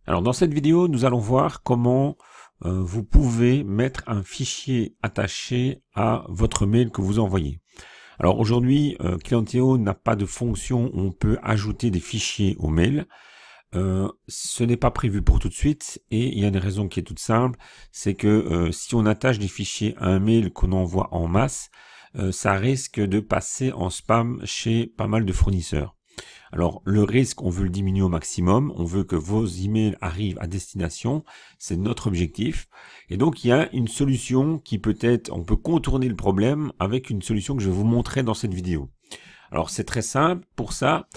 Alors dans cette vidéo, nous allons voir comment vous pouvez mettre un fichier attaché à votre mail que vous envoyez. Alors aujourd'hui, Clientéo n'a pas de fonction où on peut ajouter des fichiers au mail. Ce n'est pas prévu pour tout de suite et il y a une raison qui est toute simple, c'est que si on attache des fichiers à un mail qu'on envoie en masse, ça risque de passer en spam chez pas mal de fournisseurs. Alors le risque, on veut le diminuer au maximum, on veut que vos emails arrivent à destination, c'est notre objectif. Et donc il y a une solution qui peut être, on peut contourner le problème avec une solution que je vais vous montrer dans cette vidéo. Alors c'est très simple, pour ça,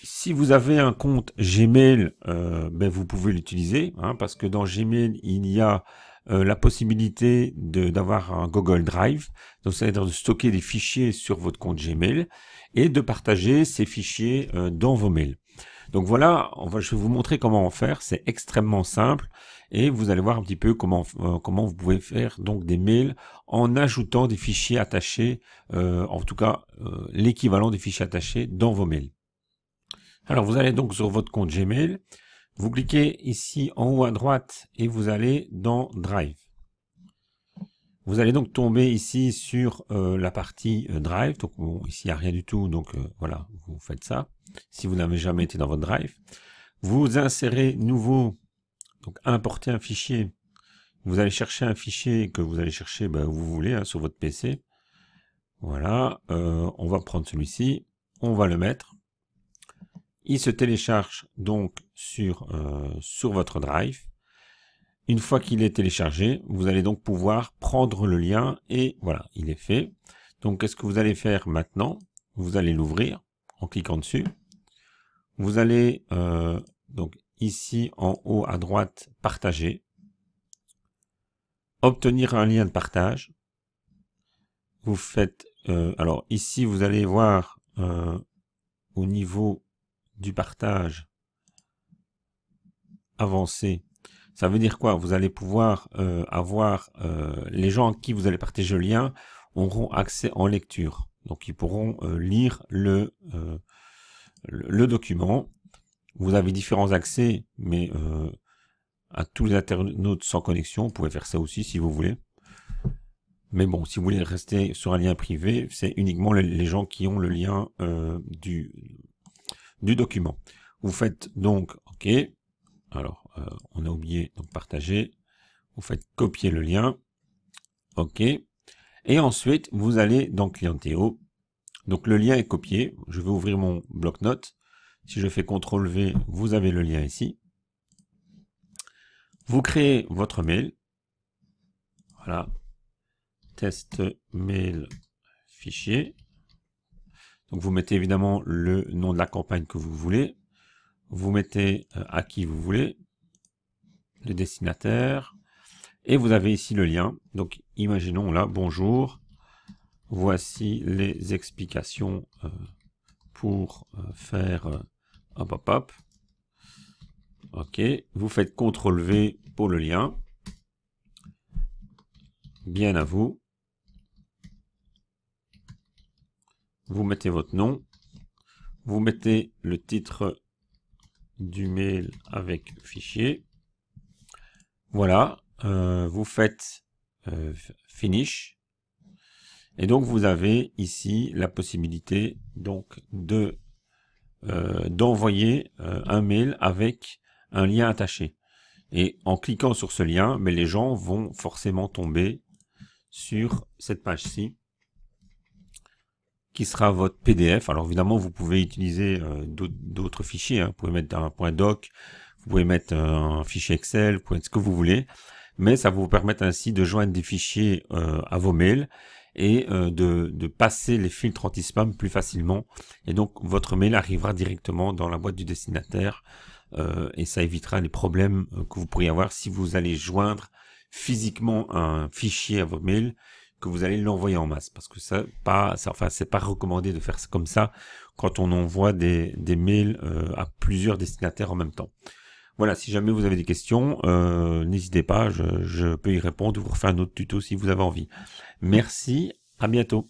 si vous avez un compte Gmail, vous pouvez l'utiliser, parce que dans Gmail il y a la possibilité d'avoir un Google Drive, donc c'est-à-dire de stocker des fichiers sur votre compte Gmail et de partager ces fichiers dans vos mails. Donc voilà, je vais vous montrer comment en faire, c'est extrêmement simple et vous allez voir un petit peu comment vous pouvez faire donc des mails en ajoutant des fichiers attachés, en tout cas l'équivalent des fichiers attachés dans vos mails. Alors vous allez donc sur votre compte Gmail, vous cliquez ici en haut à droite et vous allez dans Drive. Vous allez donc tomber ici sur la partie Drive. Donc bon, ici il n'y a rien du tout, donc voilà, vous faites ça. Si vous n'avez jamais été dans votre Drive, vous insérez nouveau, donc importer un fichier. Vous allez chercher un fichier que vous allez chercher où vous voulez sur votre PC. Voilà, on va prendre celui-ci, on va le mettre. Il se télécharge donc sur votre Drive. Une fois qu'il est téléchargé, vous allez donc pouvoir prendre le lien et voilà, il est fait. Donc, qu'est-ce que vous allez faire maintenant? Vous allez l'ouvrir en cliquant dessus. Vous allez donc ici en haut à droite, partager. Obtenir un lien de partage. Vous faites, alors ici vous allez voir au niveau du partage avancé. Ça veut dire quoi? Vous allez pouvoir avoir les gens à qui vous allez partager le lien auront accès en lecture. Donc ils pourront lire le document. Vous avez différents accès, mais à tous les internautes sans connexion, vous pouvez faire ça aussi si vous voulez. Mais bon, si vous voulez rester sur un lien privé, c'est uniquement les gens qui ont le lien du document. Vous faites donc OK. Alors, on a oublié donc partager. Vous faites copier le lien. OK. Et ensuite, vous allez dans Clientéo. Donc, le lien est copié. Je vais ouvrir mon bloc-notes. Si je fais CTRL V, vous avez le lien ici. Vous créez votre mail. Voilà. Test mail fichier. Donc, vous mettez évidemment le nom de la campagne que vous voulez. Vous mettez à qui vous voulez, le destinataire, et vous avez ici le lien. Donc, imaginons là, bonjour, voici les explications pour faire hop. OK, vous faites CTRL V pour le lien. Bien à vous. Vous mettez votre nom. Vous mettez le titre du mail avec fichier. Voilà, vous faites finish et donc vous avez ici la possibilité donc de d'envoyer un mail avec un lien attaché. Et en cliquant sur ce lien, mais les gens vont forcément tomber sur cette page-ci qui sera votre PDF. Alors évidemment, vous pouvez utiliser d'autres fichiers. Vous pouvez mettre un .doc, vous pouvez mettre un fichier Excel, vous pouvez mettre ce que vous voulez. Mais ça va vous permettre ainsi de joindre des fichiers à vos mails et de passer les filtres anti-spam plus facilement. Et donc, votre mail arrivera directement dans la boîte du destinataire et ça évitera les problèmes que vous pourriez avoir si vous allez joindre physiquement un fichier à vos mails, que vous allez l'envoyer en masse, parce que c'est pas recommandé de faire ça comme ça quand on envoie des mails à plusieurs destinataires en même temps. Voilà, si jamais vous avez des questions, n'hésitez pas, je peux y répondre ou vous refaire un autre tuto si vous avez envie. Merci, à bientôt.